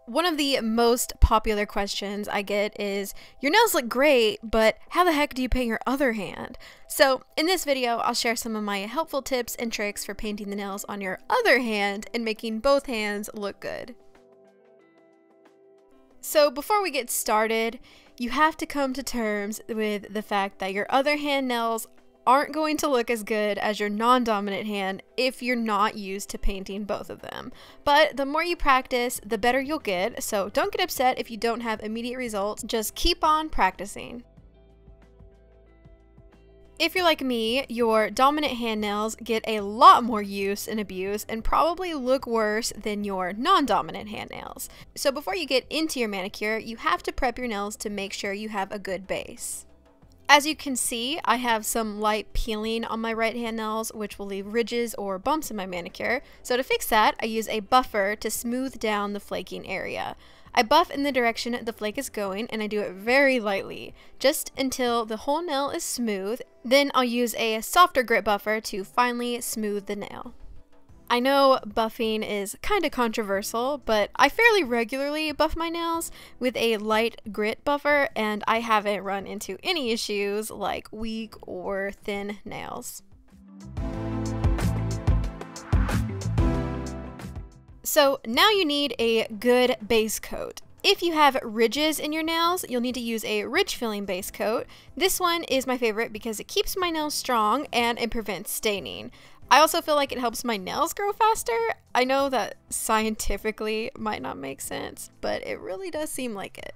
One of the most popular questions I get is, your nails look great, but how the heck do you paint your other hand? So in this video, I'll share some of my helpful tips and tricks for painting the nails on your other hand and making both hands look good. So before we get started, you have to come to terms with the fact that your other hand nails aren't going to look as good as your non-dominant hand if you're not used to painting both of them. But the more you practice, the better you'll get, so don't get upset if you don't have immediate results, just keep on practicing. If you're like me, your dominant hand nails get a lot more use and abuse and probably look worse than your non-dominant hand nails. So before you get into your manicure, you have to prep your nails to make sure you have a good base. As you can see, I have some light peeling on my right hand nails, which will leave ridges or bumps in my manicure. So to fix that, I use a buffer to smooth down the flaking area. I buff in the direction the flake is going, and I do it very lightly, just until the whole nail is smooth. Then I'll use a softer grit buffer to finally smooth the nail. I know buffing is kind of controversial, but I fairly regularly buff my nails with a light grit buffer, and I haven't run into any issues like weak or thin nails. So now you need a good base coat. If you have ridges in your nails, you'll need to use a ridge filling base coat. This one is my favorite because it keeps my nails strong and it prevents staining. I also feel like it helps my nails grow faster. I know that scientifically might not make sense, but it really does seem like it.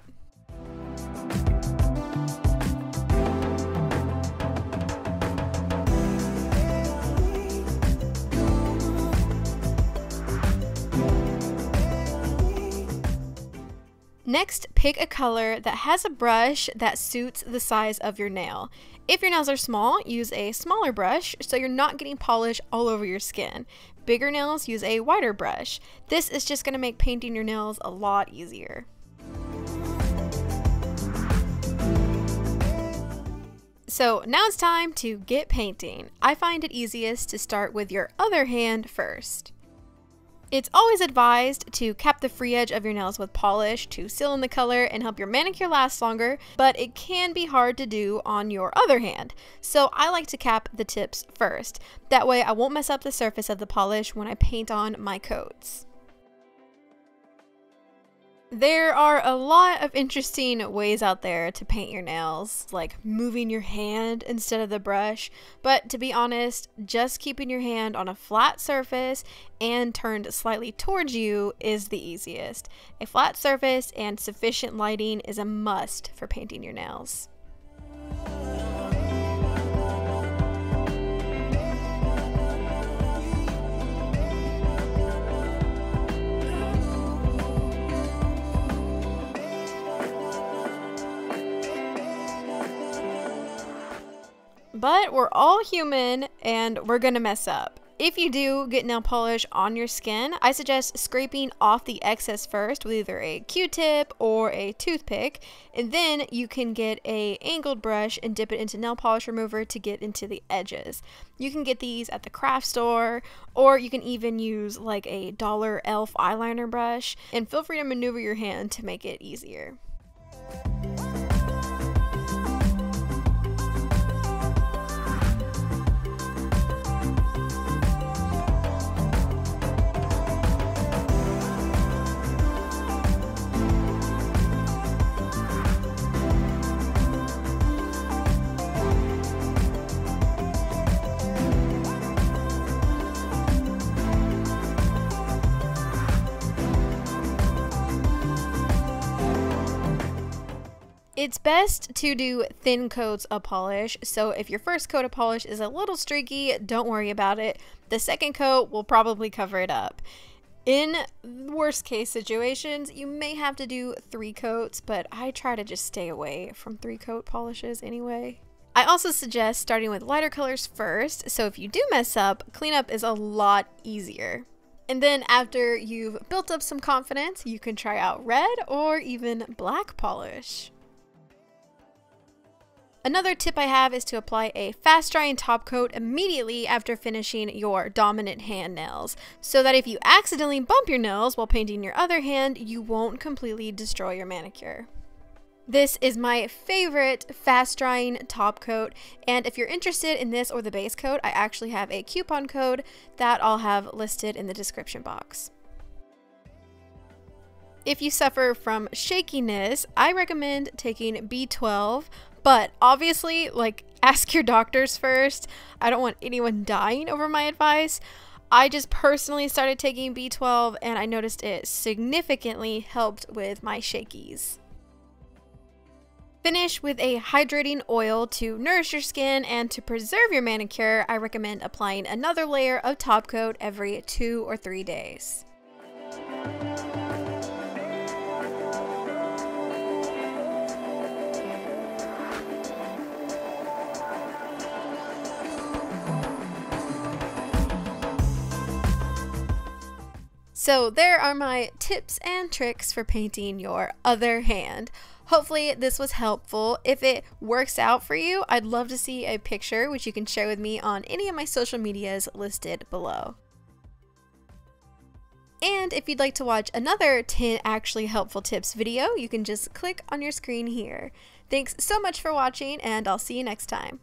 Next, pick a color that has a brush that suits the size of your nail. If your nails are small, use a smaller brush so you're not getting polish all over your skin. Bigger nails, use a wider brush. This is just going to make painting your nails a lot easier. So now it's time to get painting. I find it easiest to start with your other hand first. It's always advised to cap the free edge of your nails with polish to seal in the color and help your manicure last longer, but it can be hard to do on your other hand. So I like to cap the tips first. That way I won't mess up the surface of the polish when I paint on my coats. There are a lot of interesting ways out there to paint your nails, like moving your hand instead of the brush, but to be honest, just keeping your hand on a flat surface and turned slightly towards you is the easiest. A flat surface and sufficient lighting is a must for painting your nails. But we're all human and we're gonna mess up. If you do get nail polish on your skin, I suggest scraping off the excess first with either a Q-tip or a toothpick, and then you can get an angled brush and dip it into nail polish remover to get into the edges. You can get these at the craft store, or you can even use like a dollar elf eyeliner brush, and feel free to maneuver your hand to make it easier. It's best to do thin coats of polish, so if your first coat of polish is a little streaky, don't worry about it. The second coat will probably cover it up. In worst case situations, you may have to do 3 coats, but I try to just stay away from 3-coat polishes anyway. I also suggest starting with lighter colors first, so if you do mess up, cleanup is a lot easier. And then after you've built up some confidence, you can try out red or even black polish. Another tip I have is to apply a fast drying top coat immediately after finishing your dominant hand nails, so that if you accidentally bump your nails while painting your other hand, you won't completely destroy your manicure. This is my favorite fast drying top coat, and if you're interested in this or the base coat, I actually have a coupon code that I'll have listed in the description box. If you suffer from shakiness, I recommend taking B12, but obviously, ask your doctors first. I don't want anyone dying over my advice. I just personally started taking B12 and I noticed it significantly helped with my shakies. Finish with a hydrating oil to nourish your skin, and to preserve your manicure, I recommend applying another layer of top coat every 2 or 3 days. So there are my tips and tricks for painting your other hand. Hopefully this was helpful. If it works out for you, I'd love to see a picture, which you can share with me on any of my social medias listed below. And if you'd like to watch another 10 actually helpful tips video, you can just click on your screen here. Thanks so much for watching, and I'll see you next time.